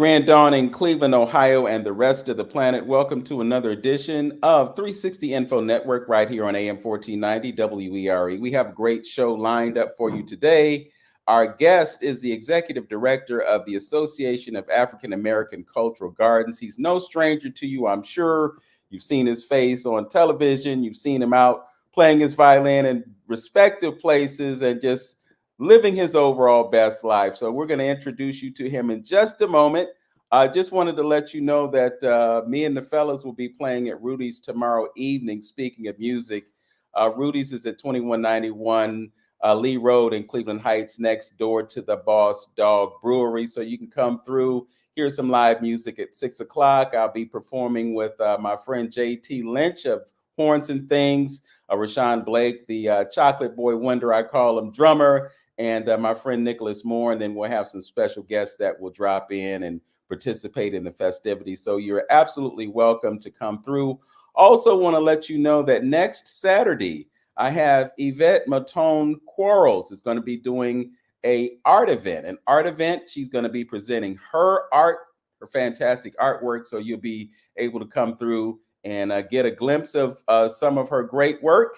Grand Dawn in Cleveland, Ohio, and the rest of the planet. Welcome to another edition of 360 Info Network right here on AM 1490 WERE. We have a great show lined up for you today. Our guest is the executive director of the Association of African American Cultural Gardens. He's no stranger to you, I'm sure. You've seen his face on television. You've seen him out playing his violin in respective places and just living his overall best life. So we're going to introduce you to him in just a moment. I just wanted to let you know that me and the fellas will be playing at Rudy's tomorrow evening. Speaking of music, Rudy's is at 2191 Lee Road in Cleveland Heights, next door to the Boss Dog Brewery. So you can come through, hear some live music at 6 o'clock. I'll be performing with my friend JT Lynch of Horns and Things, Rashawn Blake, the Chocolate Boy Wonder, I call him, drummer, and my friend Nicholas Moore. And then we'll have some special guests that will drop in and participate in the festivities. So you're absolutely welcome to come through. Also want to let you know that next Saturday, I have Yvette Matone Quarles is going to be doing an art event. She's going to be presenting her art, her fantastic artwork. So you'll be able to come through and get a glimpse of some of her great work.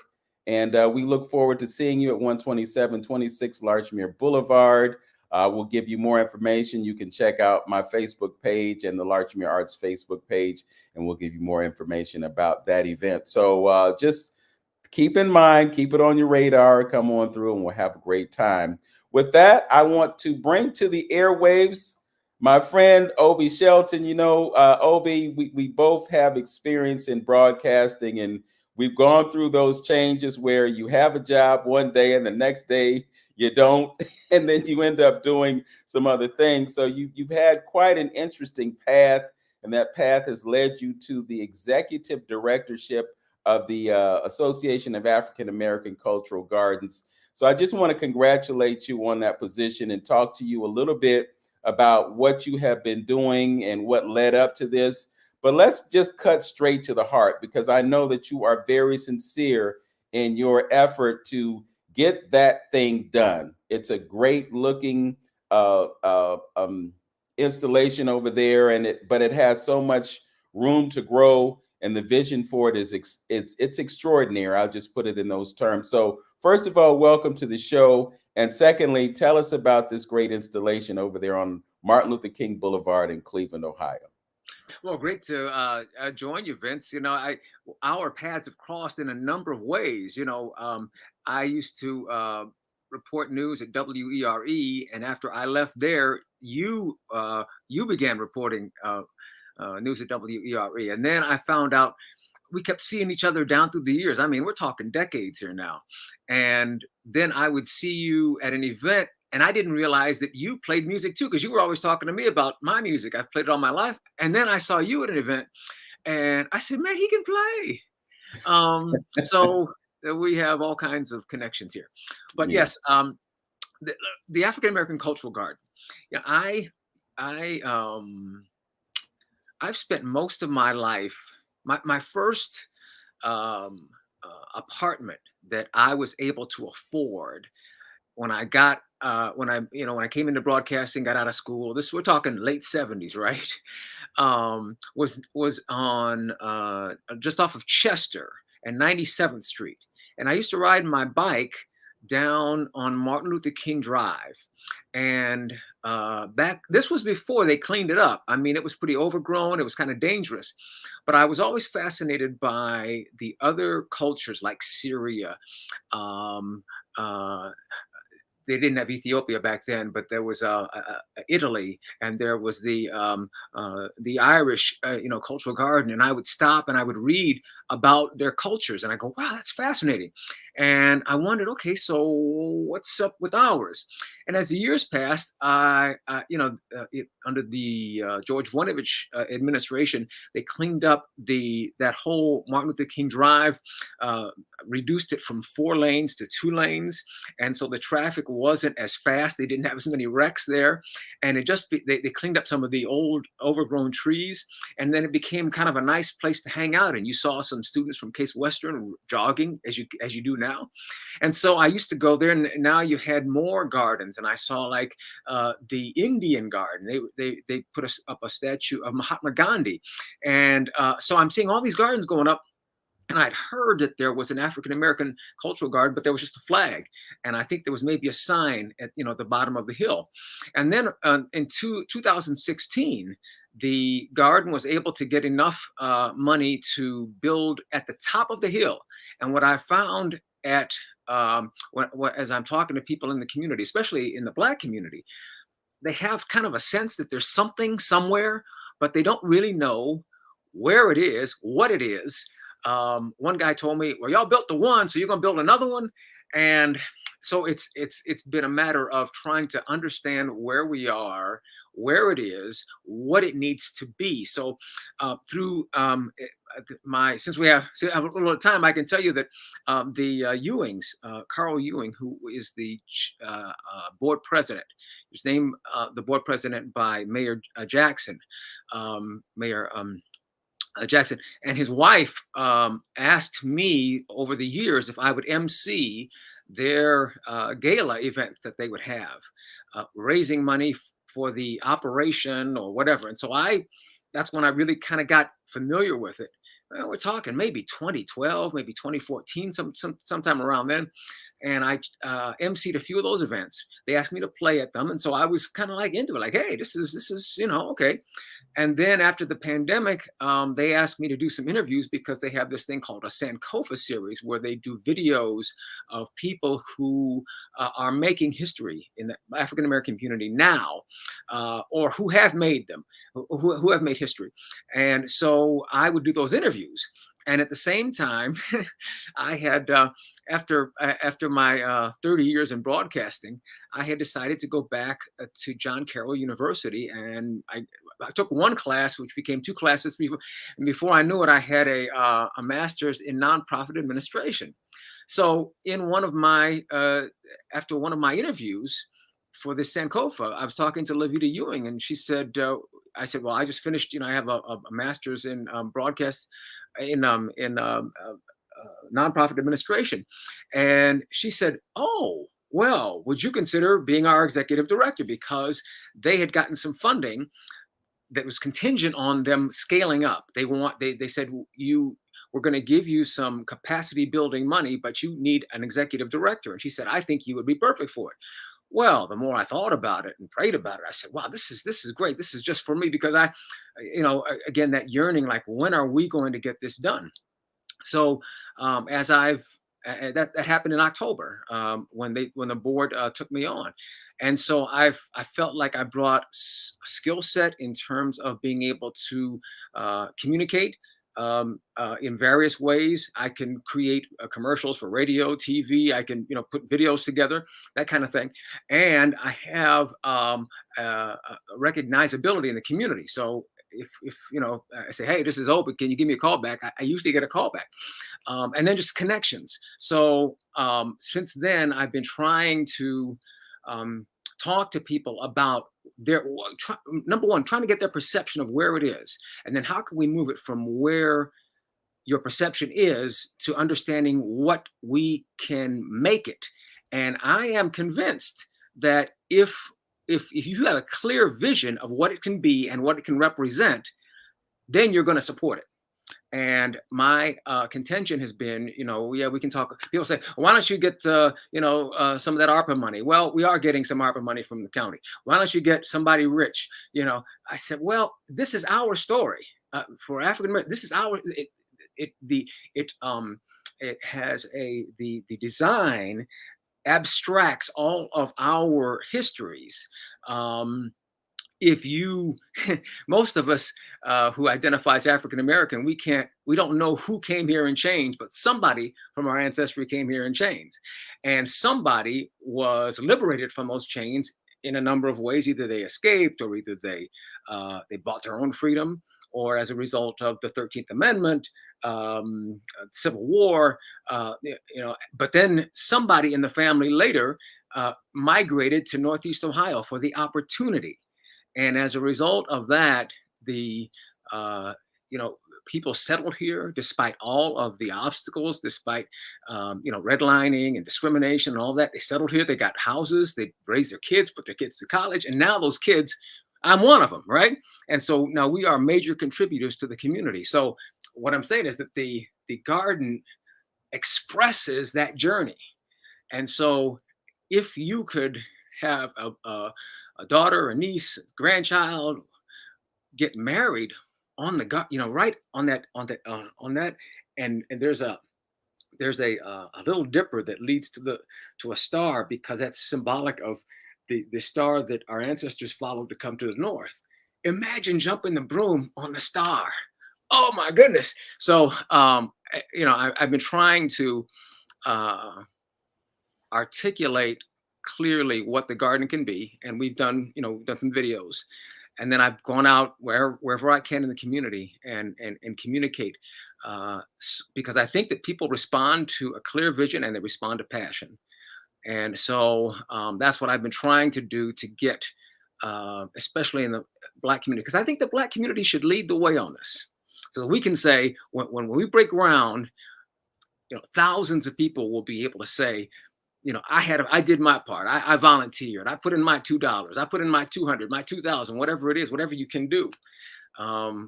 And we look forward to seeing you at 12726 Larchmere Boulevard. We'll give you more information. You can check out my Facebook page and the Larchmere Arts Facebook page, and we'll give you more information about that event. So just keep in mind, keep it on your radar, come on through, and we'll have a great time. With that, I want to bring to the airwaves my friend Obie Shelton. You know, Obie, we both have experience in broadcasting, and we've gone through those changes where you have a job one day and the next day you don't, and then you end up doing some other things. So you've had quite an interesting path, and that path has led you to the executive directorship of the Association of African American Cultural Gardens. So I just want to congratulate you on that position and talk to you a little bit about what you have been doing and what led up to this. But let's just cut straight to the heart, because I know that you are very sincere in your effort to get that thing done. It's a great looking installation over there, but it has so much room to grow, and the vision for it is it's extraordinary. I'll just put it in those terms. So first of all, welcome to the show. And secondly, tell us about this great installation over there on Martin Luther King Boulevard in Cleveland, Ohio. Well, great to join you, Vince. Our paths have crossed in a number of ways. I used to report news at WERE, and after I left there, you began reporting news at WERE, and then I found out we kept seeing each other down through the years. I mean, we're talking decades here now. And then I would see you at an event, and I didn't realize that you played music too, because you were always talking to me about my music. I've played it all my life. And then I saw you at an event, and I said, man, he can play. So we have all kinds of connections here. But Yeah. yes, the African American Cultural Garden. Yeah, I've spent most of my life. My first apartment that I was able to afford when I got when I came into broadcasting, got out of school. This, we're talking late 70s, right? Was on just off of Chester and 97th Street, and I used to ride my bike down on Martin Luther King Drive. And this was before they cleaned it up. I mean, it was pretty overgrown. It was kind of dangerous, but I was always fascinated by the other cultures like Syria. Um, uh, they didn't have Ethiopia back then, but there was Italy, and there was the Irish, cultural garden. And I would stop and I would read about their cultures, and I go, wow, that's fascinating. And I wondered, okay, so what's up with ours? And as the years passed, under the George Voinovich administration, they cleaned up that whole Martin Luther King Drive, reduced it from 4 lanes to 2 lanes, and so the traffic wasn't as fast. They didn't have as many wrecks there. And they cleaned up some of the old overgrown trees. And then it became kind of a nice place to hang out. And you saw some students from Case Western jogging as you do now. And so I used to go there, and now you had more gardens. And I saw like the Indian garden. They put up a statue of Mahatma Gandhi. And so I'm seeing all these gardens going up. And I'd heard that there was an African American cultural garden, but there was just a flag, and I think there was maybe a sign at the bottom of the hill. And then in 2016, the garden was able to get enough money to build at the top of the hill. And what I found at as I'm talking to people in the community, especially in the Black community, they have kind of a sense that there's something somewhere, but they don't really know where it is, what it is. One guy told me, well, y'all built the one, so you're gonna build another one. And so it's been a matter of trying to understand where we are, where it is, what it needs to be. So through since we have a little time, I can tell you that the Ewings, Carl Ewing, who is the board president, was named the board president by Mayor Jackson, Mayor Jackson, and his wife asked me over the years if I would MC their gala events that they would have, raising money for the operation or whatever. And so that's when I really kind of got familiar with it. Well, we're talking maybe 2012, maybe 2014, sometime around then. And I emceed a few of those events. They asked me to play at them, and so I was kind of like into it, like, hey, this is okay. And then after the pandemic, they asked me to do some interviews because they have this thing called a Sankofa series where they do videos of people who are making history in the African American community now, or who have made them, who have made history. And so I would do those interviews. And at the same time, I had, after my 30 years in broadcasting, I had decided to go back to John Carroll University. And I took one class, which became two classes. And before I knew it, I had a master's in nonprofit administration. So in after one of my interviews for this Sankofa, I was talking to Levita Ewing, and she said, I said, well, I just finished, I have a master's in broadcast in nonprofit administration. And she said, oh, well, would you consider being our executive director? Because they had gotten some funding that was contingent on them scaling up. They said, we're going to give you some capacity building money, but you need an executive director. And she said, I think you would be perfect for it. Well, the more I thought about it and prayed about it, I said, wow, this is great. This is just for me, because again, that yearning, like, when are we going to get this done? So that happened in October, when the board took me on. And so I felt like I brought a skill set in terms of being able to communicate in various ways. I can create commercials for radio, TV. I can, put videos together, that kind of thing. And I have recognizability in the community. So if I say, hey, this is Obie, can you give me a call back? I usually get a call back. And then just connections. So since then, I've been trying to talk to people about number one, trying to get their perception of where it is. And then how can we move it from where your perception is to understanding what we can make it. And I am convinced that if you have a clear vision of what it can be and what it can represent, then you're going to support it. And my contention has been, we can talk. People say, why don't you get, some of that ARPA money? Well, we are getting some ARPA money from the county. Why don't you get somebody rich? I said, well, this is our story for African American. This is our. It has the design abstracts all of our histories. If you, most of us who identify as African American, we don't know who came here in chains, but somebody from our ancestry came here in chains, and somebody was liberated from those chains in a number of ways. Either they escaped, or either they bought their own freedom, or as a result of the 13th Amendment, Civil War, but then somebody in the family later migrated to Northeast Ohio for the opportunity. And as a result of that, the uh, you know people settled here despite all of the obstacles, despite redlining and discrimination and all that. They settled here. They got houses. They raised their kids, put their kids to college, and now those kids, I'm one of them, right? And so now we are major contributors to the community. So what I'm saying is that the garden expresses that journey. And so if you could have a daughter, a niece, a grandchild get married on the right on that, and there's a little dipper that leads to a star, because that's symbolic of the star that our ancestors followed to come to the north. Imagine jumping the broom on the star. Oh my goodness. So I've been trying to uh, articulate clearly what the garden can be, and we've done some videos, and then I've gone out wherever I can in the community and communicate, because I think that people respond to a clear vision and they respond to passion. And so that's what I've been trying to do to get, especially in the Black community, because I think the Black community should lead the way on this, so we can say when we break ground, thousands of people will be able to say, I did my part. I volunteered. I put in my $2. I put in my 200, my 2,000, whatever it is, whatever you can do.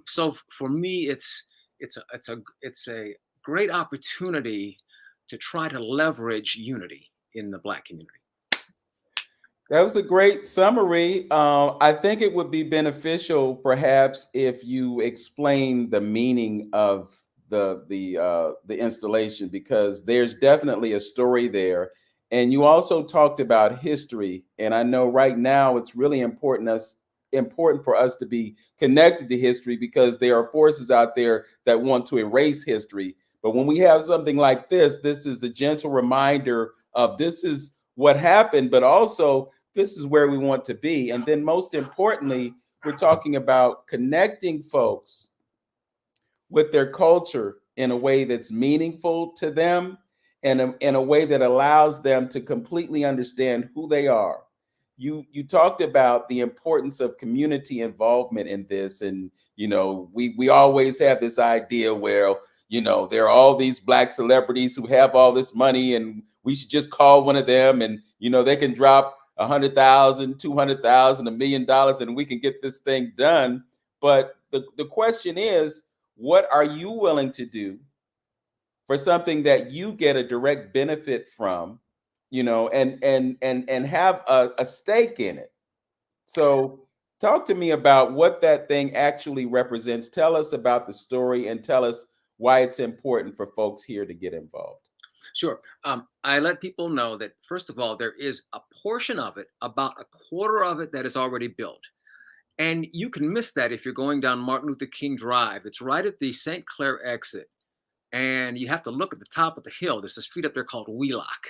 So for me, it's a great opportunity to try to leverage unity in the Black community. That was a great summary. I think it would be beneficial, perhaps, if you explain the meaning of the installation, because there's definitely a story there. And you also talked about history, and I know right now it's really important for us to be connected to history, because there are forces out there that want to erase history. But when we have something like this is a gentle reminder of this is what happened, but also this is where we want to be. And then most importantly, we're talking about connecting folks with their culture in a way that's meaningful to them, and in a way that allows them to completely understand who they are. You talked about the importance of community involvement in this, and we always have this idea where there are all these Black celebrities who have all this money, and we should just call one of them, and they can drop 100,000, 200,000, $1 million, and we can get this thing done. But the question is, what are you willing to do for something that you get a direct benefit from, and have a stake in it? So talk to me about what that thing actually represents. Tell us about the story, and tell us why it's important for folks here to get involved. Sure. I let people know that, first of all, there is a portion of it, about a quarter of it, that is already built. And you can miss that if you're going down Martin Luther King Drive. It's right at the St. Clair exit. And you have to look at the top of the hill. There's a street up there called Wheelock.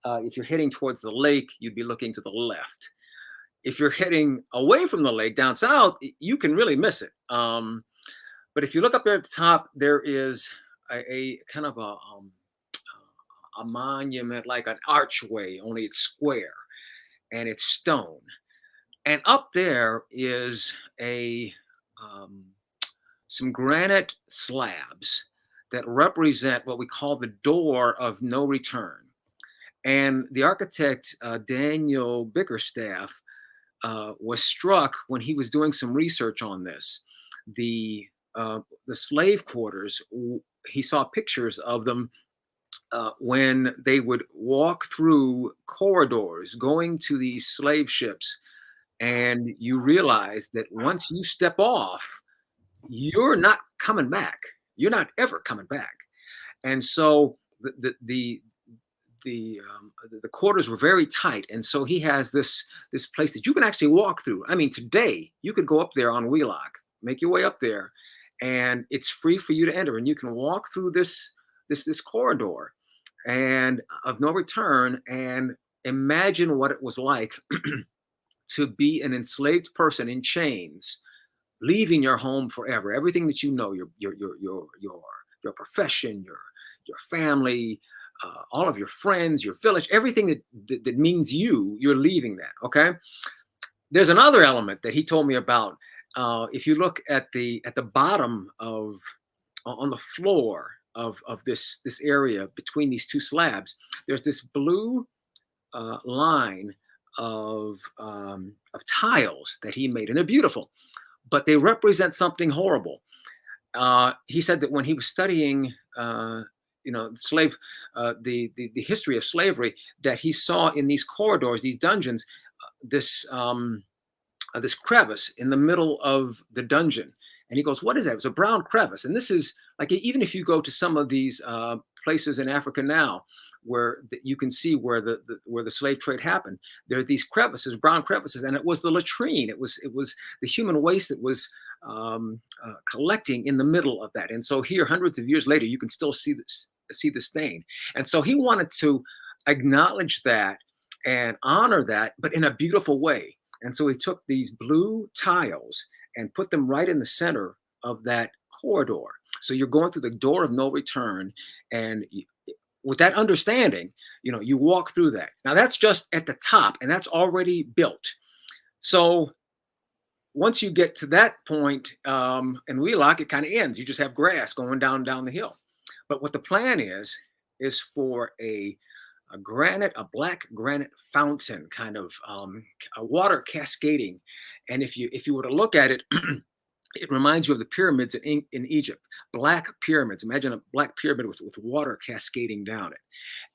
If you're heading towards the lake, you'd be looking to the left. If you're heading away from the lake down south, you can really miss it. But if you look up there at the top, there is a kind of a monument, like an archway, only it's square and it's stone. And up there is some granite slabs that represent what we call the door of no return. And the architect, Daniel Bickerstaff, was struck when he was doing some research on this. The slave quarters, he saw pictures of them when they would walk through corridors going to these slave ships. And you realize that once you step off, you're not coming back. You're not ever coming back. And so the quarters were very tight. And so he has this place that you can actually walk through. I mean, today you could go up there on Wheelock, make your way up there, and it's free for you to enter. And you can walk through this corridor and of no return, and imagine what it was like to be an enslaved person in chains, leaving your home forever, everything that you know, your profession, your family, all of your friends, your village, everything that means you're leaving that. Okay. There's another element that he told me about. If you look at the bottom of on the floor of this area between these two slabs, there's this blue line of tiles that he made, and they're beautiful, but they represent something horrible. He said that when he was studying, the history of slavery, that he saw in these corridors, these dungeons, this crevice in the middle of the dungeon. And he goes, "What is that?" It was a brown crevice. And this is like, even if you go to some of these places in Africa now, where you can see where the slave trade happened, there are these crevices, brown crevices, and it was the latrine. It was the human waste that was collecting in the middle of that. And so here, hundreds of years later, you can still see the stain. And so he wanted to acknowledge that and honor that, but in a beautiful way. And so he took these blue tiles and put them right in the center of that corridor. So you're going through the door of no return, and with that understanding, you walk through that. Now that's just at the top, and that's already built. So once you get to that point, in Wheelock, it kind of ends. You just have grass going down the hill. But what the plan is for a black granite fountain, kind of a water cascading. And if you were to look at it, it reminds you of the pyramids in Egypt, black pyramids. Imagine a black pyramid with water cascading down it.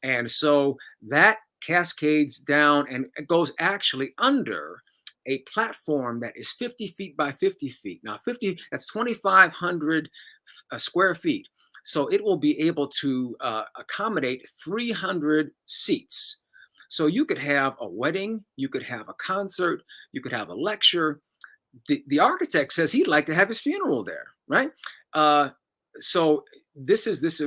And so that cascades down, and it goes actually under a platform that is 50 feet by 50 feet. Now, that's 2,500 square feet. So it will be able to accommodate 300 seats. So you could have a wedding, you could have a concert, you could have a lecture. The architect says he'd like to have his funeral there, right? So this is this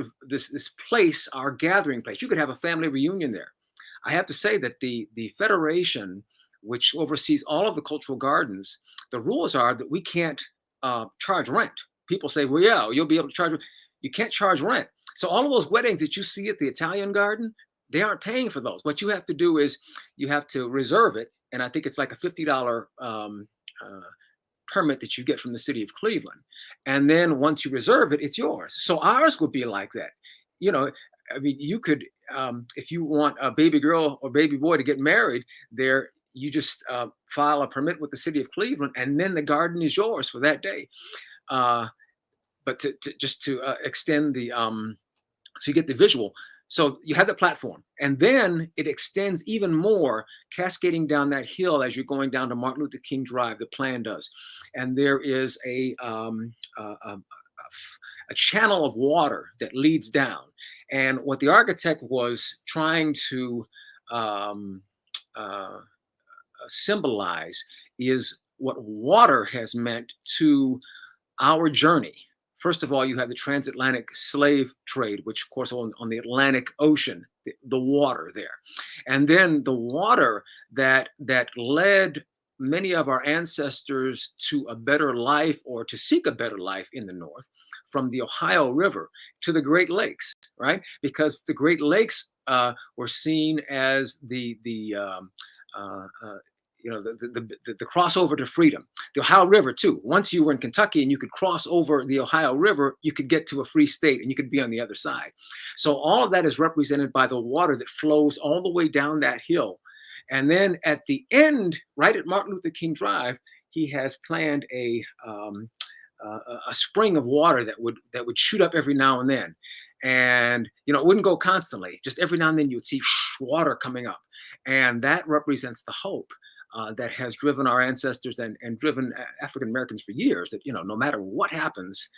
place, our gathering place. You could have a family reunion there. I have to say that the Federation, which oversees all of the cultural gardens, the rules are that we can't charge rent. People say, well, yeah, you'll be able to charge. You can't charge rent. So all of those weddings that you see at the Italian garden, they aren't paying for those. What you have to do is you have to reserve it. And I think it's like a $50 permit that you get from the city of Cleveland. And then once you reserve it, it's yours. So ours would be like that. I mean, you could, if you want a baby girl or baby boy to get married there, you just file a permit with the city of Cleveland, and then the garden is yours for that day. But to extend the, so you get the visual. So you have the platform, and then it extends even more, cascading down that hill as you're going down to Martin Luther King Drive. The plan does, and there is a channel of water that leads down. And what the architect was trying to symbolize is what water has meant to our journey. First of all, you have the transatlantic slave trade, which, of course, on the Atlantic Ocean, the water there. And then the water that led many of our ancestors to a better life, or to seek a better life in the North, from the Ohio River to the Great Lakes, right? Because the Great Lakes were seen as the crossover to freedom. The Ohio River too. Once you were in Kentucky and you could cross over the Ohio River, you could get to a free state and you could be on the other side. So all of that is represented by the water that flows all the way down that hill. And then at the end, right at Martin Luther King Drive, he has planned a spring of water that would shoot up every now and then. And it wouldn't go constantly. Just every now and then you'd see water coming up. And that represents the hope that has driven our ancestors and driven African Americans for years, that no matter what happens,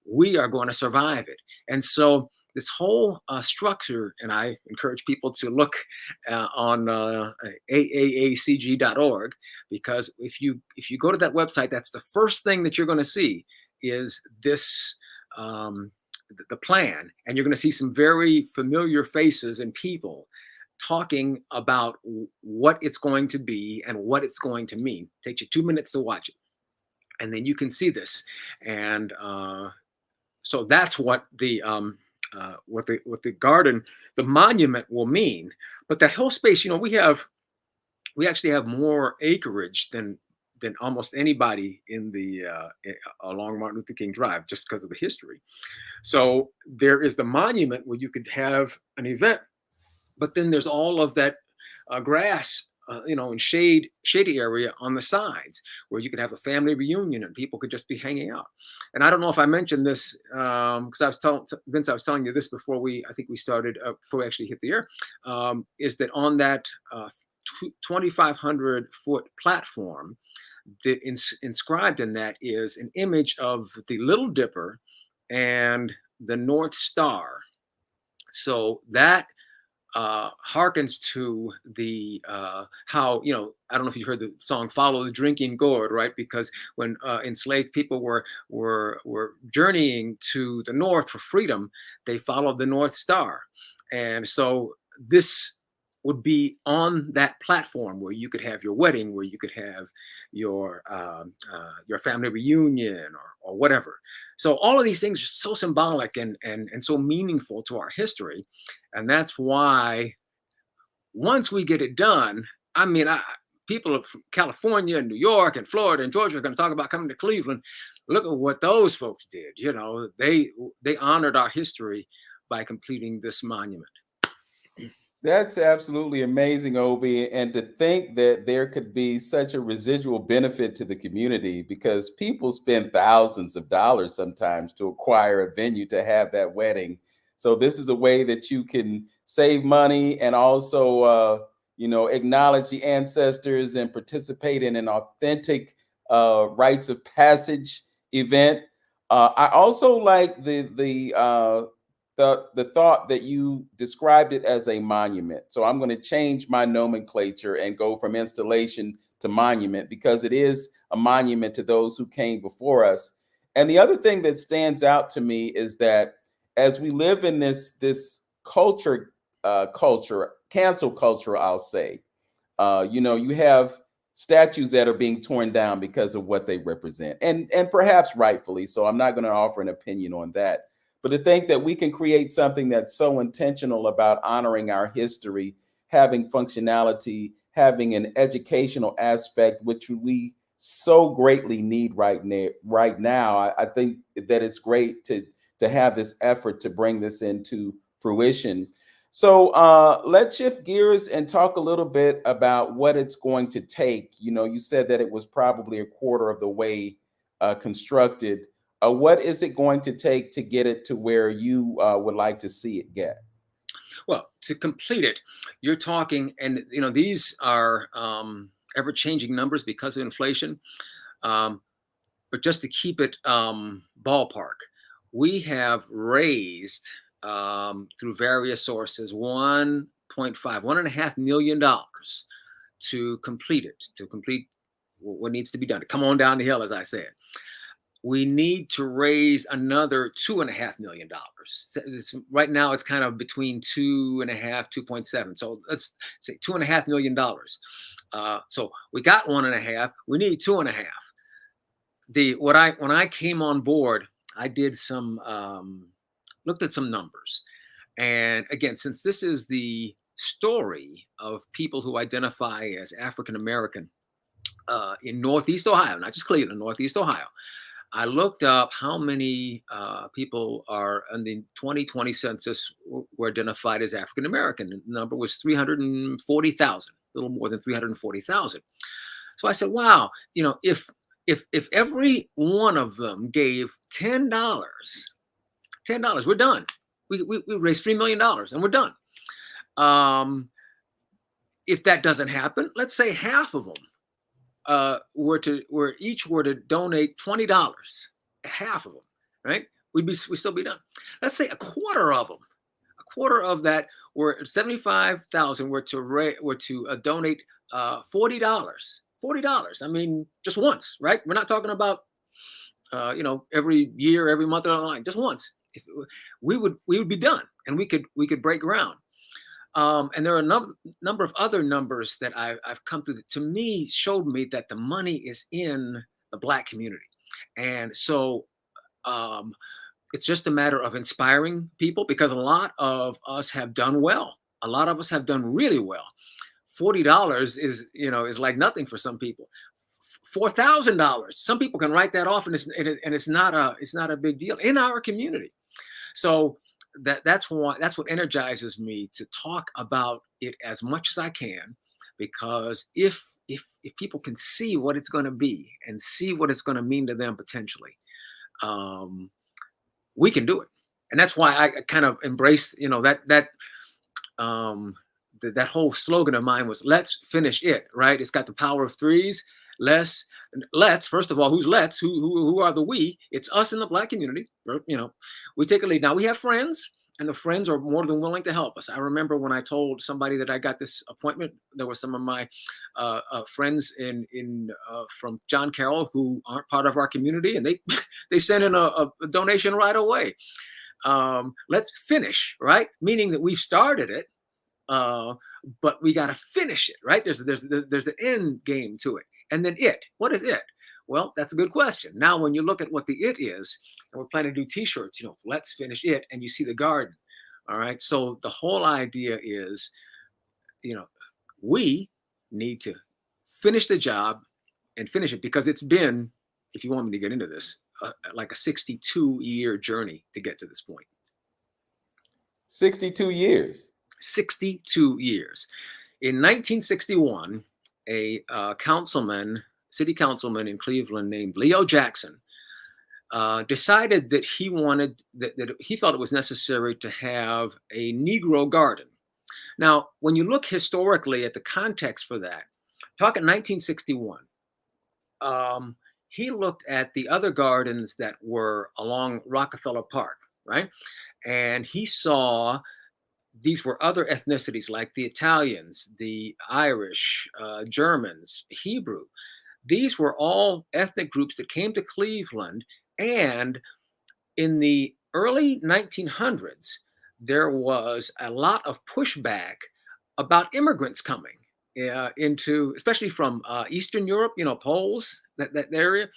we are going to survive it. And so this whole structure, and I encourage people to look on AACG.org, because if you go to that website, that's the first thing that you're going to see is this the plan, and you're going to see some very familiar faces and people talking about what it's going to be and what it's going to mean. It takes you 2 minutes to watch it, and then you can see this. And so that's what the what the garden, the monument will mean. But that whole space, we actually have more acreage than almost anybody in the along Martin Luther King Drive, just because of the history. So there is the monument where you could have an event, but then there's all of that grass, and shady area on the sides where you could have a family reunion and people could just be hanging out. And I don't know if I mentioned this because I was telling Vince, I was telling you this before I think we started, before we actually hit the air, is that on that 2,500-foot platform, inscribed in that is an image of the Little Dipper and the North Star. So that harkens to the how, I don't know if you heard the song "Follow the Drinking Gourd," right? Because when enslaved people were journeying to the north for freedom, they followed the North Star, and so this would be on that platform where you could have your wedding, where you could have your family reunion, or whatever. So all of these things are so symbolic and so meaningful to our history, and that's why once we get it done, I mean, people from California and New York and Florida and Georgia are going to talk about coming to Cleveland. Look at what those folks did. They honored our history by completing this monument. That's absolutely amazing, Obi. And to think that there could be such a residual benefit to the community, because people spend thousands of dollars sometimes to acquire a venue to have that wedding. So this is a way that you can save money and also, acknowledge the ancestors and participate in an authentic rites of passage event. I also like the thought that you described it as a monument. So I'm going to change my nomenclature and go from installation to monument, because it is a monument to those who came before us. And the other thing that stands out to me is that as we live in this cancel culture, I'll say, you have statues that are being torn down because of what they represent, and perhaps rightfully so. I'm not going to offer an opinion on that. But to think that we can create something that's so intentional about honoring our history, having functionality, having an educational aspect, which we so greatly need right now. I think that it's great to have this effort to bring this into fruition. So let's shift gears and talk a little bit about what it's going to take. You said that it was probably a quarter of the way constructed. What is it going to take to get it to where you would like to see it get? Well, to complete it, you're talking, and these are ever-changing numbers because of inflation. Um, but just to keep it ballpark, we have raised through various sources $1.5 to complete it, to complete what needs to be done, to come on down the hill, as I said. We need to raise another $2.5 million. Right now, it's kind of between 2.5, 2.7. So let's say $2.5 million. So we got 1.5. We need 2.5. When I came on board, I did looked at some numbers, and again, since this is the story of people who identify as African American in Northeast Ohio, not just Cleveland, Northeast Ohio. I looked up how many people are in the 2020 census were identified as African American. The number was 340,000, a little more than 340,000. So I said, wow, if every one of them gave $10, we're done. We raised $3 million and we're done. If that doesn't happen, let's say half of them each were to donate $20, half of them, right? We'd still be done. Let's say a quarter of that were 75,000 were to donate $40. $40. I mean, just once, right? We're not talking about every year, every month, just once. We would be done, and we could break ground. And there are a number of other numbers that I've come through that, to me, showed me that the money is in the Black community. And so it's just a matter of inspiring people, because a lot of us have done well. A lot of us have done really well. $40 is, is like nothing for some people. $4,000, some people can write that off, and it's not a big deal in our community. So that's what energizes me to talk about it as much as I can, because if people can see what it's going to be and see what it's going to mean to them potentially, um, we can do it. And that's why I kind of embraced, um, that whole slogan of mine was "Let's finish it." Right? It's got the power of threes. Let's first of all, who's let's? Who are the we? It's us in the Black community. We take a lead. Now we have friends, and the friends are more than willing to help us. I remember when I told somebody that I got this appointment, there were some of my friends in from John Carroll who aren't part of our community, and they they sent in a donation right away. Let's finish, right? Meaning that we've started it, uh, but we got to finish it, right? There's an end game to it, and then it. What is it? Well, that's a good question. Now, when you look at what the it is, and we're planning to do T-shirts, let's finish it, and you see the garden. All right. So the whole idea is, you know, we need to finish the job and finish it, because it's been, if you want me to get into this, like a 62-year journey to get to this point. 62 years. 62 years. In 1961, a city councilman in Cleveland named Leo Jackson decided that that he felt it was necessary to have a Negro garden. Now, when you look historically at the context for that, talking 1961, he looked at the other gardens that were along Rockefeller Park, right? And he saw these were other ethnicities like the Italians, the Irish, Germans, Hebrew. These were all ethnic groups that came to Cleveland. And in the early 1900s, there was a lot of pushback about immigrants coming into, especially from Eastern Europe, Poles, that area.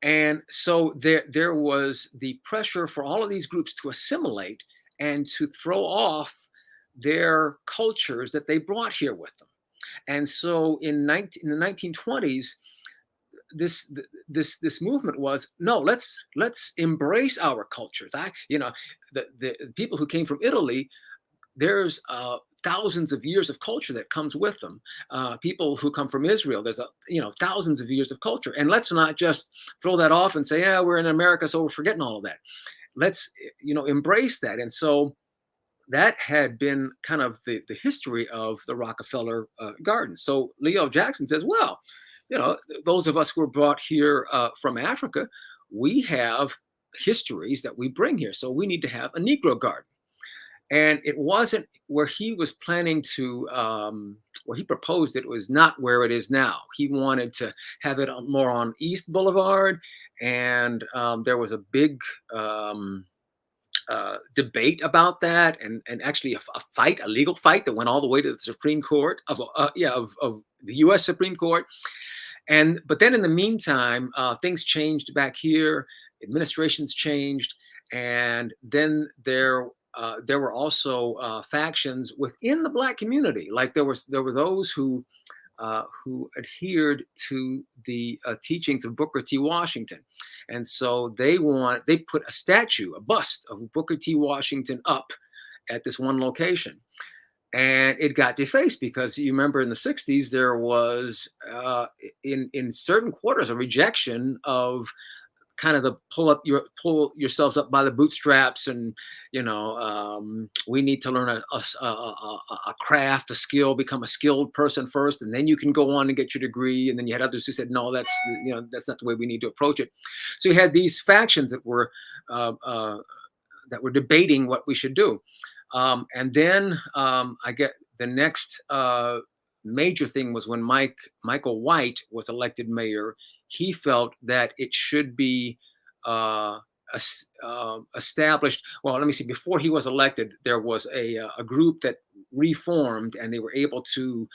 And so there was the pressure for all of these groups to assimilate and to throw off their cultures that they brought here with them. And so in the 1920s, this movement was, no, let's embrace our cultures. The people who came from Italy, there's thousands of years of culture that comes with them. People who come from Israel, there's thousands of years of culture, and let's not just throw that off and say, yeah, we're in America, so we're forgetting all of that. Let's embrace that. And so that had been kind of the history of the Rockefeller Gardens. So Leo Jackson says, well, those of us who were brought here from Africa, we have histories that we bring here, so we need to have a Negro garden. And it wasn't where he was planning to, where he proposed it was not where it is now. He wanted to have it more on East Boulevard. And there was a big debate about that, and actually a legal fight that went all the way to the Supreme Court of the U.S. Supreme Court. But then in the meantime, things changed back here. Administrations changed, and then there were also factions within the Black community. Like there were those who adhered to the teachings of Booker T. Washington, and so they put a bust of Booker T. Washington up at this one location, and it got defaced because you remember in the 60s there was in certain quarters a rejection of kind of the pull yourselves up by the bootstraps, and we need to learn a craft, a skill, become a skilled person first, and then you can go on and get your degree. And then you had others who said, no, that's not the way we need to approach it. So you had these factions that were debating what we should do. And then I get the next major thing was when Michael White was elected mayor. He felt that it should be established. Well, let me see. Before he was elected, there was a group that reformed, and they were able to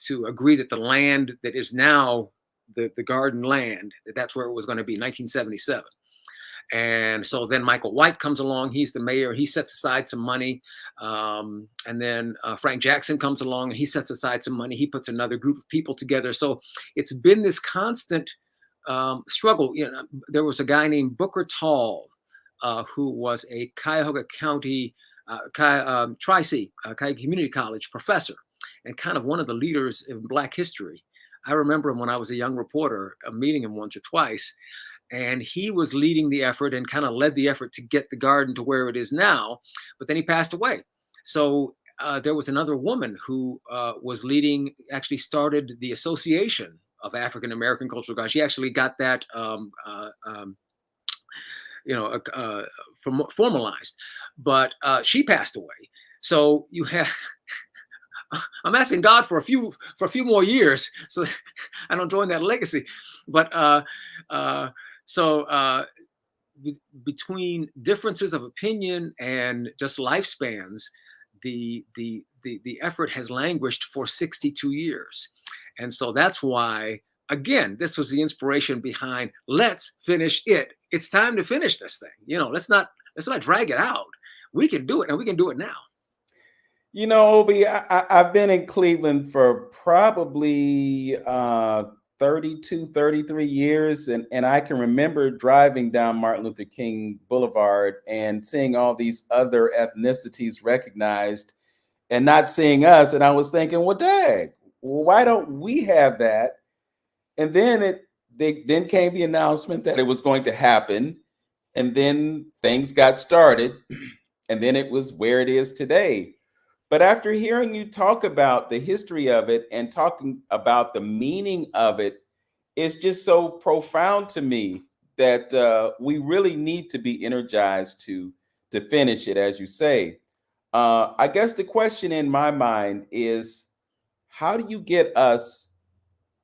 to agree that the land that is now the garden land. That's where it was going to be, 1977. And so then Michael White comes along. He's the mayor. He sets aside some money. And then Frank Jackson comes along and he sets aside some money. He puts another group of people together. So it's been this constant struggle. You know, there was a guy named Booker Tall, who was a Cuyahoga County, Tri-C, Cuyahoga Community College professor, and kind of one of the leaders in Black history. I remember him when I was a young reporter, meeting him once or twice. And he was leading the effort and kind of led the effort to get the garden to where it is now. But then he passed away. So there was another woman who was leading, actually started the Association of African American Cultural Gardens. She actually got that formalized, but she passed away. So you have, I'm asking God for a few more years so I don't join that legacy. But between differences of opinion and just lifespans, the effort has languished for 62 years. And so that's why, again, this was the inspiration behind, let's finish it. It's time to finish this thing. You know, let's not drag it out. We can do it, and we can do it now. You know, Obie, I've been in Cleveland for probably 32, 33 years. And I can remember driving down Martin Luther King Boulevard and seeing all these other ethnicities recognized and not seeing us. And I was thinking, well, dang, well, why don't we have that? And then then came the announcement that it was going to happen. And then things got started. And then it was where it is today. But after hearing you talk about the history of it and talking about the meaning of it, it's just so profound to me that we really need to be energized to finish it, as you say. I guess the question in my mind is, how do you get us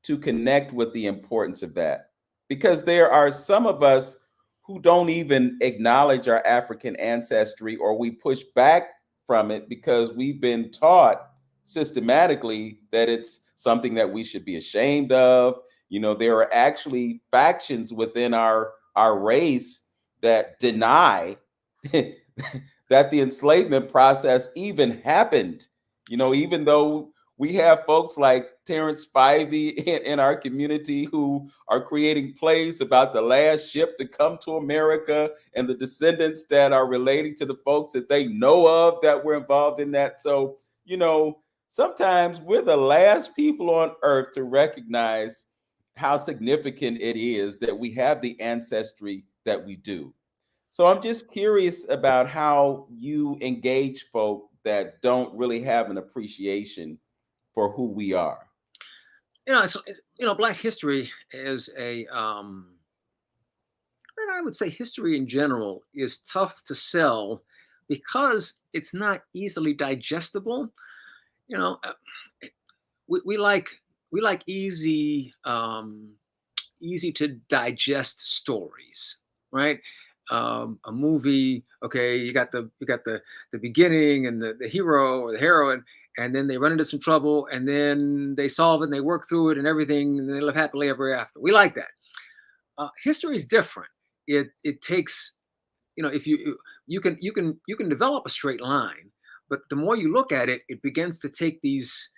to connect with the importance of that? Because there are some of us who don't even acknowledge our African ancestry, or we push back from it because we've been taught systematically that it's something that we should be ashamed of. You know, there are actually factions within our race that deny that the enslavement process even happened. You know, even though we have folks like Terrence Spivey in our community who are creating plays about the last ship to come to America and the descendants that are relating to the folks that they know of that were involved in that. So, you know, sometimes we're the last people on earth to recognize how significant it is that we have the ancestry that we do. So I'm just curious about how you engage folk that don't really have an appreciation for who we are. You know, Black history is and I would say history in general is tough to sell because it's not easily digestible. You know, we like easy to digest stories, right? A movie, okay, you got the beginning and the hero or the heroine, and then they run into some trouble, and then they solve it and they work through it and everything, and they live happily ever after. We like that. History is different. It takes, you know, if you can develop a straight line, but the more you look at it, it begins to take these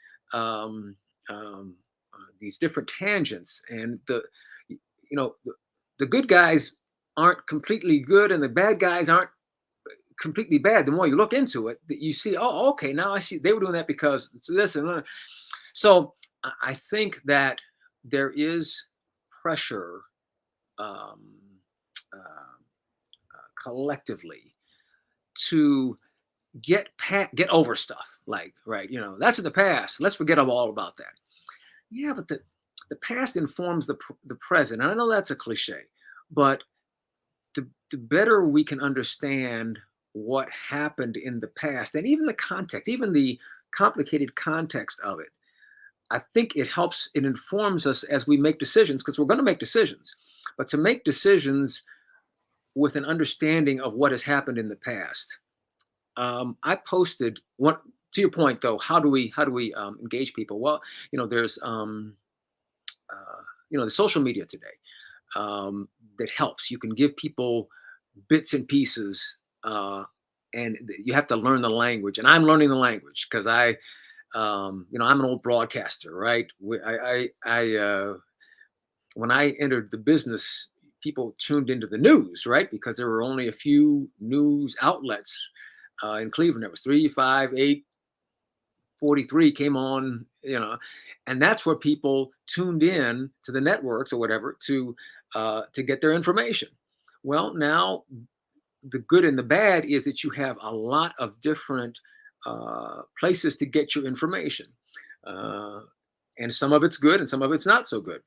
different tangents, and the good guys aren't completely good and the bad guys aren't completely bad. The more you look into it, you see, oh, okay, now I see they were doing that because it's this and that. So I think that there is pressure collectively to get over stuff, like, right, that's in the past, let's forget all about that. Yeah, but the past informs the present, and I know that's a cliche, but the better we can understand what happened in the past, and even the context, even the complicated context of it, I think it helps, it informs us as we make decisions, because we're going to make decisions, but to make decisions with an understanding of what has happened in the past. I posted one, to your point though, how do we engage people? Well, there's the social media today, that helps. You can give people bits and pieces, and you have to learn the language. And I'm learning the language because I'm an old broadcaster, right? When I entered the business, people tuned into the news, right? Because there were only a few news outlets in Cleveland. There was 3, 5, 8, 43 came on, and that's where people tuned in to the networks or whatever to get their information. Well, now the good and the bad is that you have a lot of different places to get your information, and some of it's good and some of it's not so good.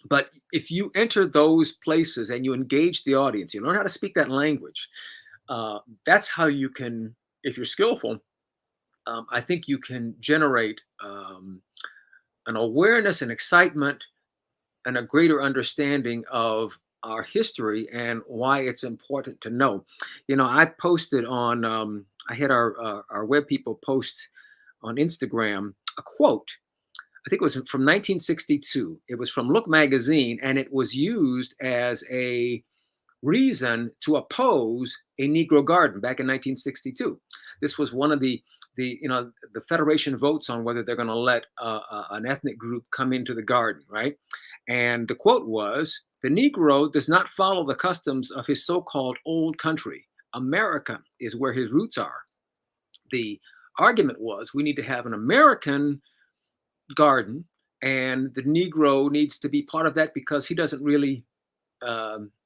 But if you enter those places and you engage the audience, you learn how to speak that language. That's how you can, if you're skillful, I think you can generate an awareness and excitement and a greater understanding of our history and why it's important to know. I posted on, I had our web people post on Instagram a quote. I think it was from 1962. It was from Look magazine, and it was used as a reason to oppose a Negro garden back in 1962. This was one of the Federation votes on whether they're going to let an ethnic group come into the garden, right? And the quote was, "The Negro does not follow the customs of his so-called old country. America is where his roots are." The argument was we need to have an American garden, and the Negro needs to be part of that because he doesn't really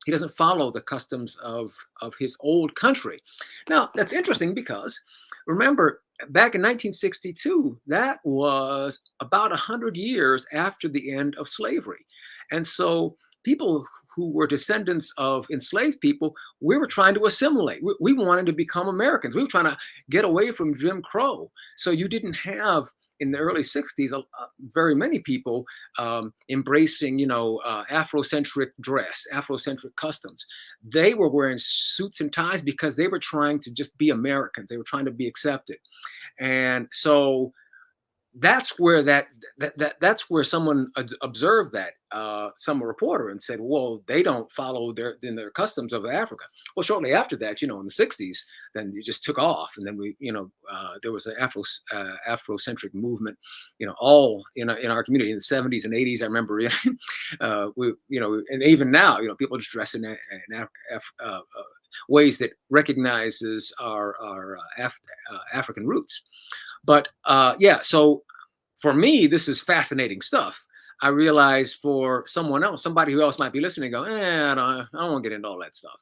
he doesn't follow the customs of his old country. Now that's interesting because remember back in 1962, that was about 100 years after the end of slavery, and so people who were descendants of enslaved people, we were trying to assimilate. We wanted to become Americans. We were trying to get away from Jim Crow. So you didn't have in the early 60s, very many people embracing, Afrocentric dress, Afrocentric customs. They were wearing suits and ties because they were trying to just be Americans. They were trying to be accepted. And so that's where that's where someone observed that, some reporter, and said, well, they don't follow their customs of Africa. Well, shortly after that, in the 60s, then it just took off, and then there was an Afrocentric movement, all in our community in the 70s and 80s. I remember, and even now, people just dress in ways that recognizes our African roots. But so for me, this is fascinating stuff. I realize for someone else, somebody who else might be listening, go, I don't want to get into all that stuff.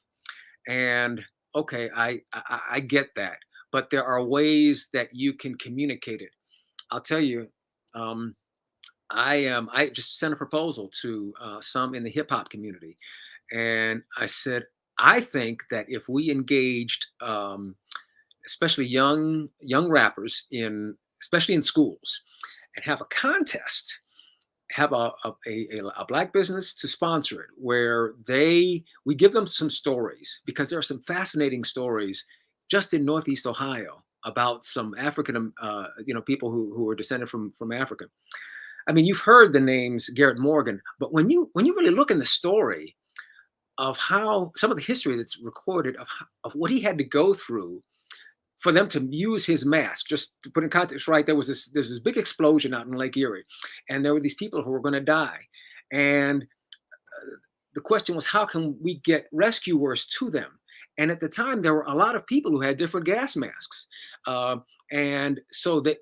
And okay, I get that, but there are ways that you can communicate it. I'll tell you, I just sent a proposal to some in the hip hop community, and I said, I think that if we engaged, especially young rappers especially in schools, and have a contest, have a Black business to sponsor it, where we give them some stories, because there are some fascinating stories just in Northeast Ohio about some African, people who are descended from Africa. I mean, you've heard the names Garrett Morgan, but when you really look in the story of how some of the history that's recorded of what he had to go through for them to use his mask. Just to put in context, right, there's this big explosion out in Lake Erie, and there were these people who were going to die. And the question was, how can we get rescuers to them? And at the time, there were a lot of people who had different gas masks. And so the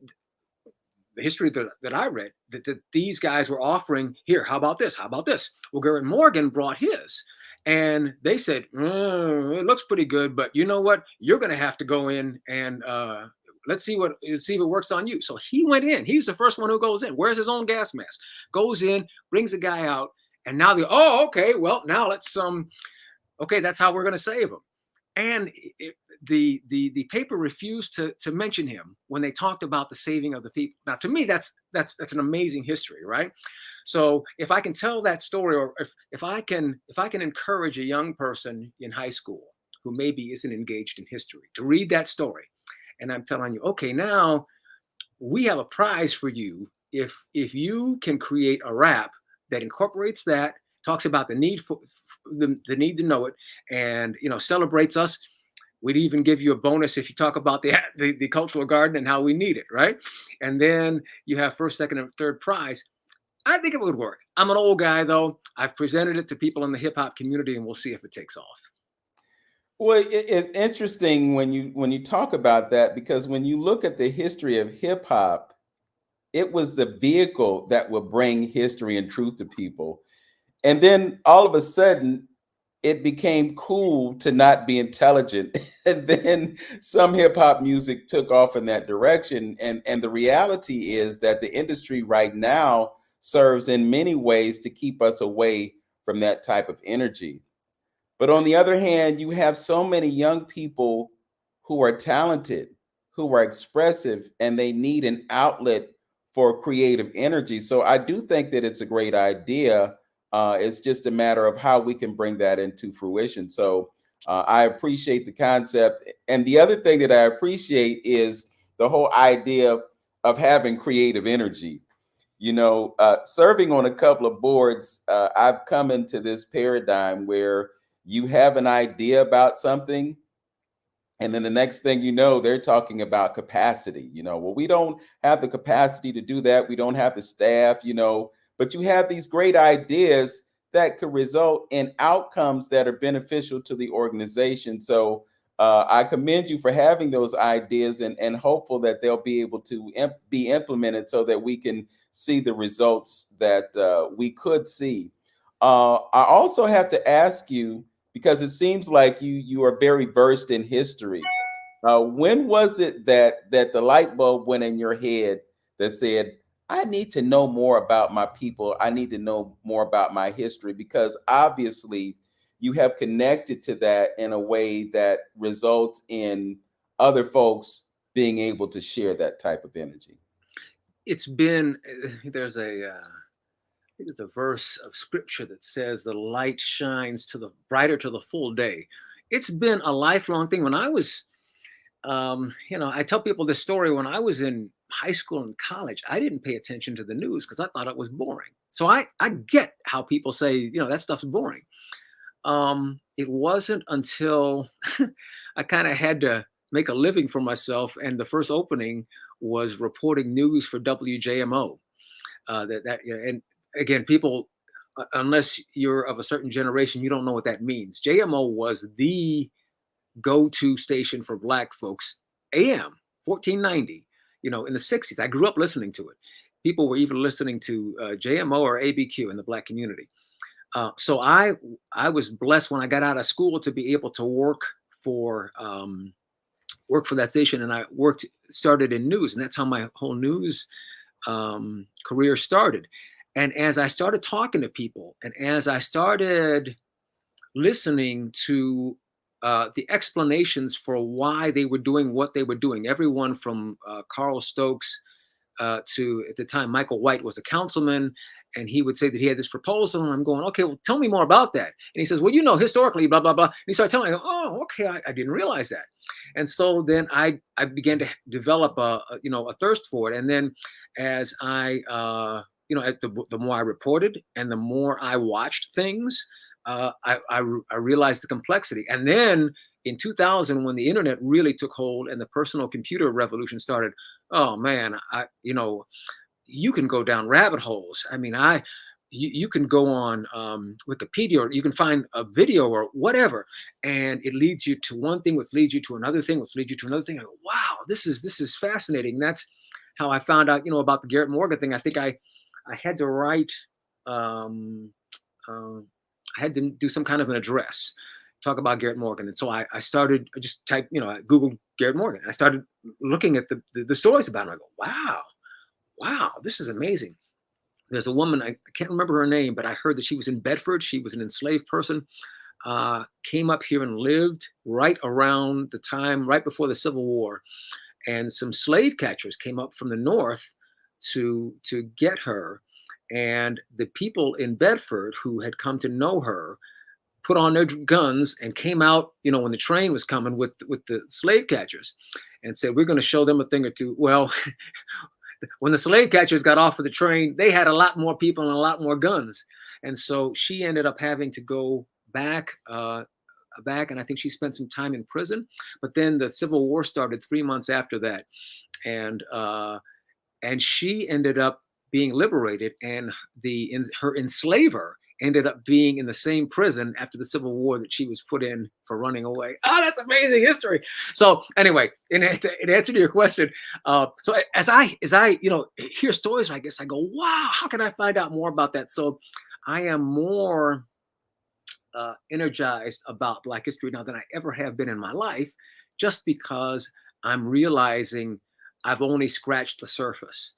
history that I read, that these guys were offering, here, how about this? How about this? Well, Garrett Morgan brought his. And they said, it looks pretty good, but you know what? You're going to have to go in and let's see if it works on you. So he went in. He's the first one who goes in, wears his own gas mask, goes in, brings a guy out. And now okay, well, now let's, okay, that's how we're going to save him. And the paper refused to mention him when they talked about the saving of the people. Now, to me, that's an amazing history, right? So if I can tell that story, or if I can encourage a young person in high school who maybe isn't engaged in history to read that story, and I'm telling you, okay, now we have a prize for you if you can create a rap that incorporates that, talks about the need for the need to know it, and celebrates us. We'd even give you a bonus if you talk about the cultural garden and how we need it, right? And then you have first, second, and third prize. I think it would work. I'm an old guy though. I've presented it to people in the hip hop community, and we'll see if it takes off. Well, it's interesting when you talk about that, because when you look at the history of hip hop, it was the vehicle that would bring history and truth to people. And then all of a sudden, it became cool to not be intelligent. And then some hip hop music took off in that direction. And the reality is that the industry right now serves in many ways to keep us away from that type of energy. But on the other hand, you have so many young people who are talented, who are expressive, and they need an outlet for creative energy. So I do think that it's a great idea. It's just a matter of how we can bring that into fruition. So I appreciate the concept. And the other thing that I appreciate is the whole idea of having creative energy. Serving on a couple of boards, I've come into this paradigm where you have an idea about something, and then the next thing you know, they're talking about capacity. Well, we don't have the capacity to do that. We don't have the staff, but you have these great ideas that could result in outcomes that are beneficial to the organization. So I commend you for having those ideas, and hopeful that they'll be able to be implemented so that we can see the results that we could see. I also have to ask you, because it seems like you are very versed in history. When was it that the light bulb went in your head that said, I need to know more about my people. I need to know more about my history, because obviously you have connected to that in a way that results in other folks being able to share that type of energy. It's been there's I think it's a verse of scripture that says the light shines to the brighter to the full day. It's been a lifelong thing. When I was, I tell people this story. When I was in high school and college, I didn't pay attention to the news because I thought it was boring. So I get how people say, that stuff's boring. It wasn't until I kind of had to make a living for myself, and the first opening was reporting news for WJMO. And again, people, unless you're of a certain generation, you don't know what that means. JMO was the go-to station for Black folks, AM 1490, in the 60s. I grew up listening to it. People were even listening to JMO or ABQ in the Black community. So I was blessed when I got out of school to be able to work for that station, and I started in news, and that's how my whole news career started. And as I started talking to people, and as I started listening to the explanations for why they were doing what they were doing, everyone from Carl Stokes to, at the time, Michael White was a councilman, and he would say that he had this proposal, and I'm going, okay, well, tell me more about that. And he says, well, historically, blah, blah, blah. And he started telling me, oh, okay, I didn't realize that. And so then I began to develop a thirst for it. And then as I, the more I reported and the more I watched things, I realized the complexity. And then in 2000, when the internet really took hold and the personal computer revolution started, oh man, you can go down rabbit holes. I mean, you can go on Wikipedia, or you can find a video or whatever, and it leads you to one thing, which leads you to another thing, which leads you to another thing. I go, wow, this is fascinating. That's how I found out, about the Garrett Morgan thing. I think I had to write, I had to do some kind of an address, talk about Garrett Morgan. And so I started, I just typed, I Googled Garrett Morgan. I started looking at the stories about him. I go, wow, this is amazing. There's a woman, I can't remember her name, but I heard that she was in Bedford. She was an enslaved person, came up here and lived right around the time, right before the Civil War. And some slave catchers came up from the north to get her. And the people in Bedford who had come to know her put on their guns and came out, when the train was coming with the slave catchers, and said, we're going to show them a thing or two. Well, when the slave catchers got off of the train, they had a lot more people and a lot more guns. And so she ended up having to go back, and I think she spent some time in prison. But then the Civil War started 3 months after that, and she ended up being liberated, and her enslaver ended up being in the same prison after the Civil War that she was put in for running away. Oh, that's amazing history. So anyway, in answer to your question, so as I hear stories like this, I go, wow, how can I find out more about that? So I am more energized about Black history now than I ever have been in my life, just because I'm realizing I've only scratched the surface.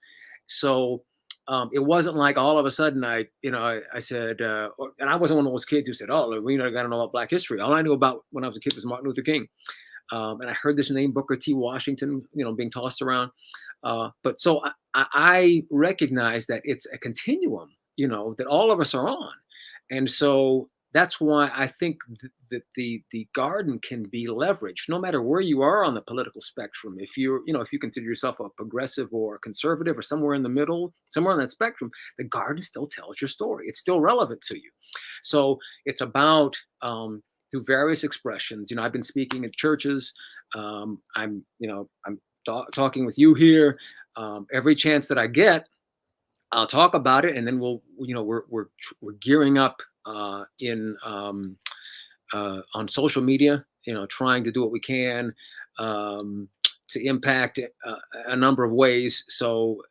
So it wasn't like all of a sudden I said, and I wasn't one of those kids who said, oh, we got to know about Black history. All I knew about when I was a kid was Martin Luther King. And I heard this name, Booker T. Washington, being tossed around. But so I recognize that it's a continuum, that all of us are on. And so that's why I think that the garden can be leveraged no matter where you are on the political spectrum. If if you consider yourself a progressive or a conservative or somewhere in the middle, somewhere on that spectrum, the garden still tells your story. It's still relevant to you. So it's about through various expressions. I've been speaking at churches. I'm talking with you here. Every chance that I get, I'll talk about it, and then we're gearing up on social media, trying to do what we can to impact a number of ways. So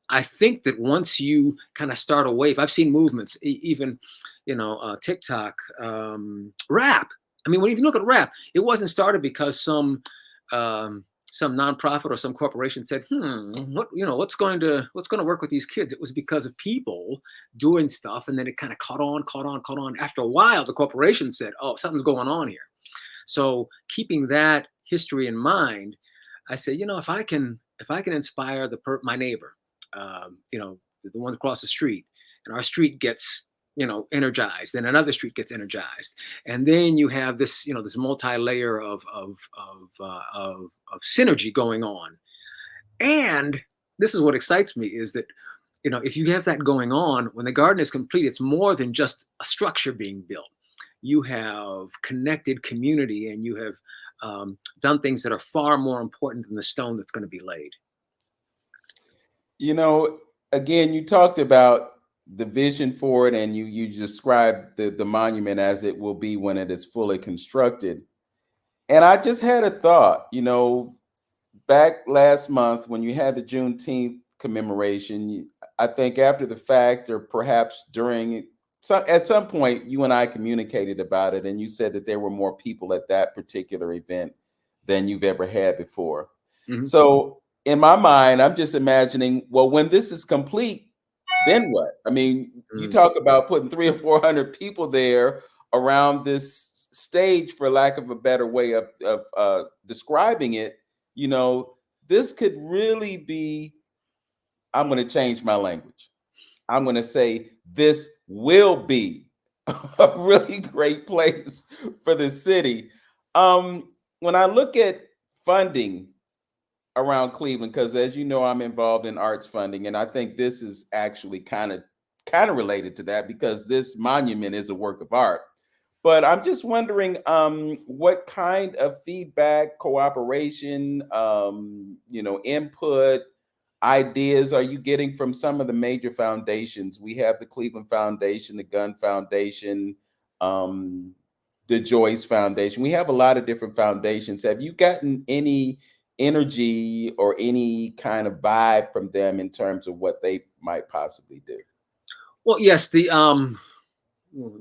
I think that once you kind of start a wave, I've seen movements, even TikTok, rap. I mean, when you look at rap, it wasn't started because some nonprofit or some corporation said, what's going to work with these kids? It was because of people doing stuff, and then it kind of caught on. After a while, the corporation said, oh, something's going on here. So keeping that history in mind, I say, if I can inspire my neighbor, the one across the street, and our street gets energized, then another street gets energized, and then you have this this multi-layer of synergy going on. And this is what excites me, is that if you have that going on, when the garden is complete, it's more than just a structure being built. You have connected community, and you have done things that are far more important than the stone that's going to be laid. Again, you talked about the vision for it, and you described the monument as it will be when it is fully constructed. And I just had a thought, back last month when you had the Juneteenth commemoration, I think after the fact, or perhaps at some point, you and I communicated about it, and you said that there were more people at that particular event than you've ever had before. Mm-hmm. So in my mind, I'm just imagining, well, when this is complete, then what? I mean, you talk about putting 300 or 400 people there around this stage, for lack of a better way of describing it. This could really be, I'm going to change my language. I'm going to say this will be a really great place for the city. When I look at funding around Cleveland, because as you know, I'm involved in arts funding, and I think this is actually kind of related to that, because this monument is a work of art. But I'm just wondering what kind of feedback, cooperation, input, ideas are you getting from some of the major foundations? We have the Cleveland Foundation, the Gunn Foundation, the Joyce Foundation. We have a lot of different foundations. Have you gotten any energy or any kind of vibe from them in terms of what they might possibly do? Well, yes, I'm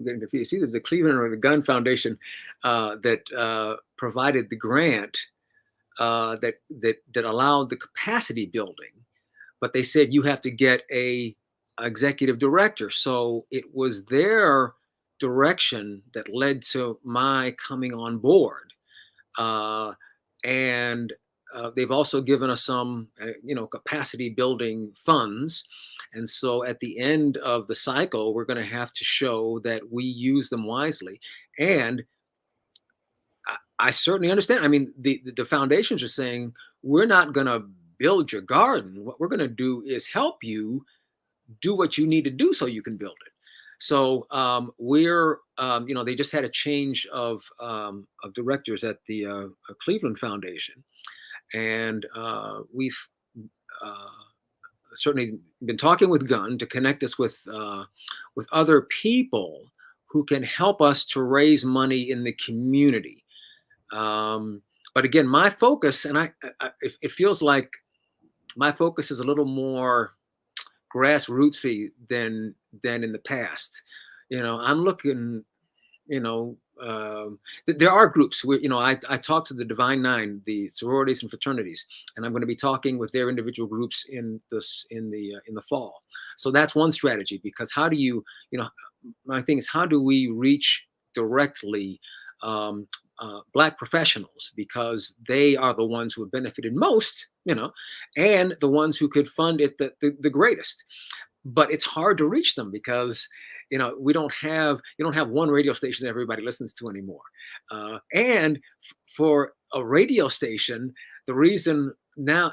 getting confused. Either the Cleveland or the Gunn Foundation that provided the grant that allowed the capacity building, but they said you have to get a executive director. So it was their direction that led to my coming on board, and they've also given us some, capacity building funds. And so at the end of the cycle, we're going to have to show that we use them wisely. And I certainly understand. I mean, the foundations are saying we're not going to build your garden. What we're going to do is help you do what you need to do so you can build it. So they just had a change of directors at the Cleveland Foundation, and we've certainly been talking with Gunn to connect us with other people who can help us to raise money in the community. But again, my focus, and it feels like my focus is a little more grassrootsy than in the past. I'm looking, there are groups where, I talk to the Divine Nine, the sororities and fraternities, and I'm going to be talking with their individual groups in the fall. So that's one strategy, because how do you, my thing is, how do we reach directly Black professionals, because they are the ones who have benefited most, and the ones who could fund it the greatest. But it's hard to reach them because you don't have one radio station that everybody listens to anymore. And for a radio station, the reason now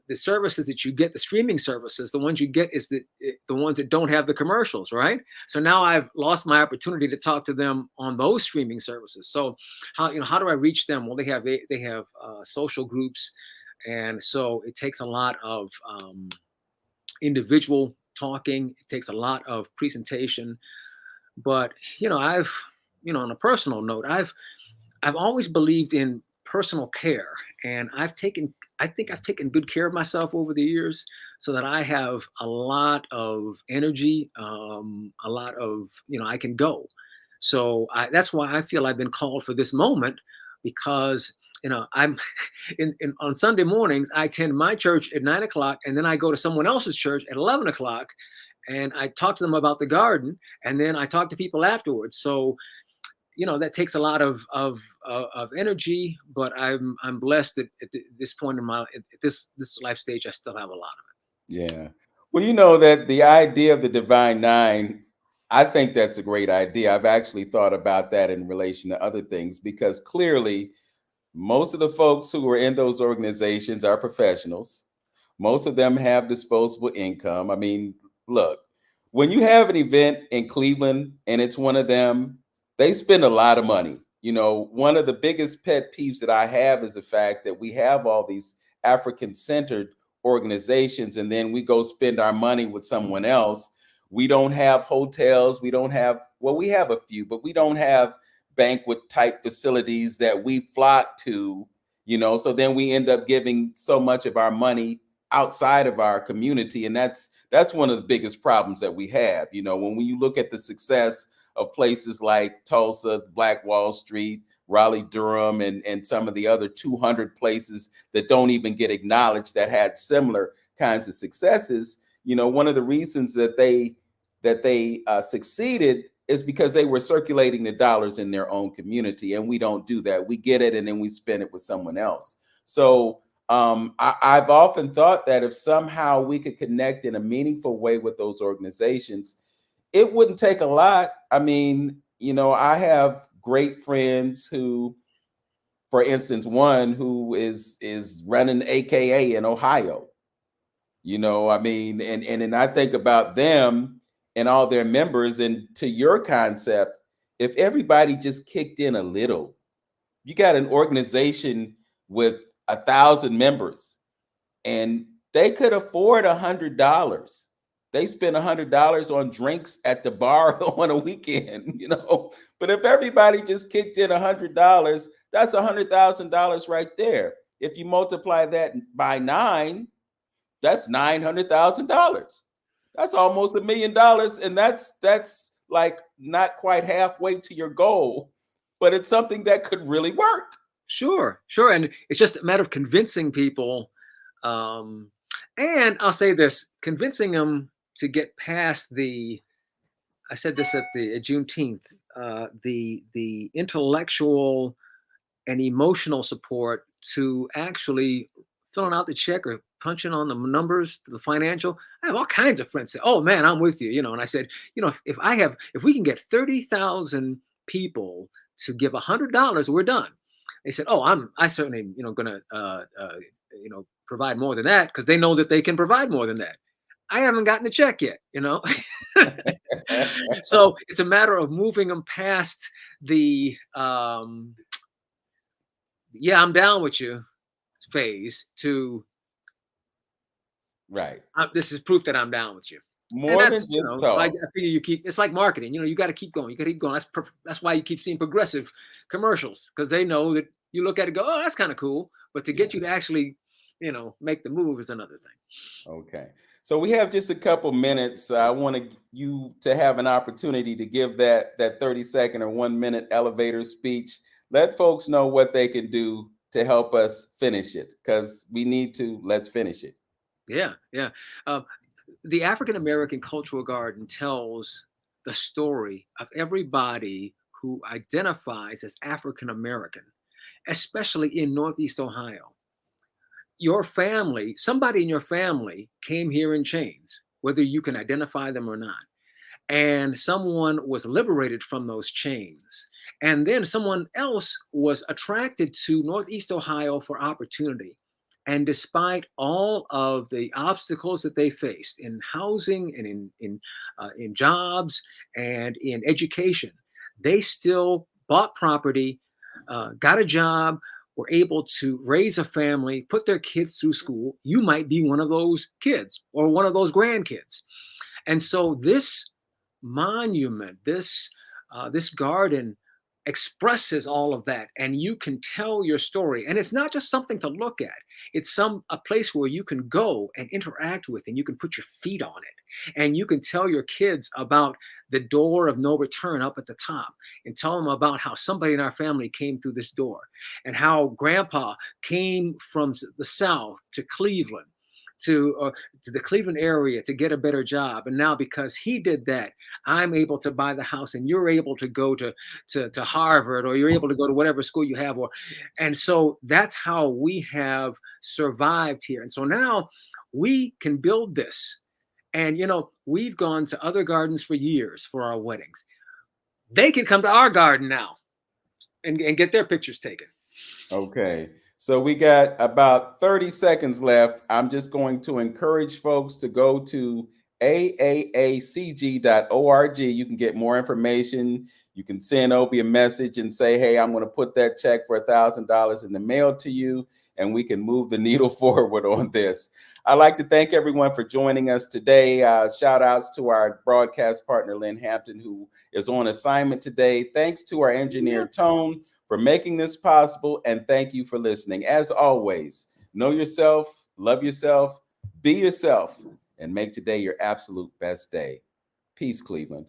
the services that you get, the streaming services, the ones you get is the ones that don't have the commercials, right? So now I've lost my opportunity to talk to them on those streaming services. So how do I reach them? Well, they have social groups, and so it takes a lot of individual talking. It takes a lot of presentation. But I've on a personal note, I've always believed in personal care, and I think I've taken good care of myself over the years, so that I have a lot of energy, a lot of, I can go. So that's why I feel I've been called for this moment, because I'm on Sunday mornings, I attend my church at 9 o'clock, and then I go to someone else's church at 11 o'clock, and I talk to them about the garden, and then I talk to people afterwards. So that takes a lot of energy, but I'm blessed that at this point in my at this life stage, I still have a lot of it. Yeah. Well, that the idea of the Divine Nine, I think that's a great idea. I've actually thought about that in relation to other things, because clearly most of the folks who are in those organizations are professionals. Most of them have disposable income. I mean, look, when you have an event in Cleveland and it's one of them, they spend a lot of money. One of the biggest pet peeves that I have is the fact that we have all these African-centered organizations, and then we go spend our money with someone else. We don't have hotels. We don't have, well, we have a few, but we don't have banquet type facilities that we flock to, so then we end up giving so much of our money outside of our community. And that's one of the biggest problems that we have. When you look at the success of places like Tulsa, Black Wall Street, Raleigh, Durham, and some of the other 200 places that don't even get acknowledged that had similar kinds of successes, one of the reasons that they succeeded is because they were circulating the dollars in their own community, and we don't do that. We get it and then we spend it with someone else. So I've often thought that if somehow we could connect in a meaningful way with those organizations, it wouldn't take a lot. I mean, I have great friends who, for instance, one who is running AKA in Ohio. I mean, and I think about them and all their members, and to your concept, if everybody just kicked in a little, you got an organization with 1,000 members, and they could afford $100. They spend $100 on drinks at the bar on a weekend, But if everybody just kicked in $100, that's $100,000 right there. If you multiply that by 9, that's $900,000. That's almost $1 million, and that's like not quite halfway to your goal, but it's something that could really work. Sure, and it's just a matter of convincing people. And I'll say this: convincing them to get past I said this at Juneteenth, the intellectual and emotional support to actually filling out the check or punching on the numbers, the financial. I have all kinds of friends say, "Oh man, I'm with you," And I said, if we can get 30,000 people to give $100, we're done. They said, "Oh, I certainly, gonna, provide more than that," because they know that they can provide more than that. I haven't gotten the check yet, So it's a matter of moving them past the "yeah, I'm down with you" phase to Right. "this is proof that I'm down with you." And More than that's, just so I talk. figure you keep, it's like marketing, you got to keep going. You got to keep going. That's why you keep seeing progressive commercials, because they know that you look at it and go, "Oh, that's kind of cool." But to Yeah. get you to actually, make the move is another thing. Okay. So we have just a couple minutes. I want you to have an opportunity to give that 30-second or 1 minute elevator speech. Let folks know what they can do to help us finish it, because we need to. Let's finish it. Yeah, yeah. Uh, the African American Cultural Garden tells the story of everybody who identifies as African American, especially in Northeast Ohio. Your family, somebody in your family came here in chains, whether you can identify them or not. And someone was liberated from those chains. And then someone else was attracted to Northeast Ohio for opportunity. And despite all of the obstacles that they faced in housing and in jobs and in education, they still bought property, got a job, were able to raise a family, put their kids through school. You might be one of those kids or one of those grandkids. And so this monument, this garden expresses all of that, and you can tell your story. And it's not just something to look at; it's a place where you can go and interact with, and you can put your feet on it, and you can tell your kids about the door of no return up at the top, and tell them about how somebody in our family came through this door, and how Grandpa came from the South to Cleveland. To the Cleveland area to get a better job. And now, because he did that, I'm able to buy the house, and you're able to go to Harvard, or you're able to go to whatever school you have. And so that's how we have survived here. And so now we can build this. And, we've gone to other gardens for years for our weddings. They can come to our garden now and get their pictures taken. Okay. So we got about 30 seconds left. I'm just going to encourage folks to go to AAACG.org. You can get more information. You can send Obie a message and say, "Hey, I'm going to put that check for $1,000 in the mail to you," and we can move the needle forward on this. I'd like to thank everyone for joining us today. Shout outs to our broadcast partner, Lynn Hampton, who is on assignment today. Thanks to our engineer, Tone, for making this possible. And thank you for listening. As always, know yourself, love yourself, be yourself, and make today your absolute best day. Peace, Cleveland.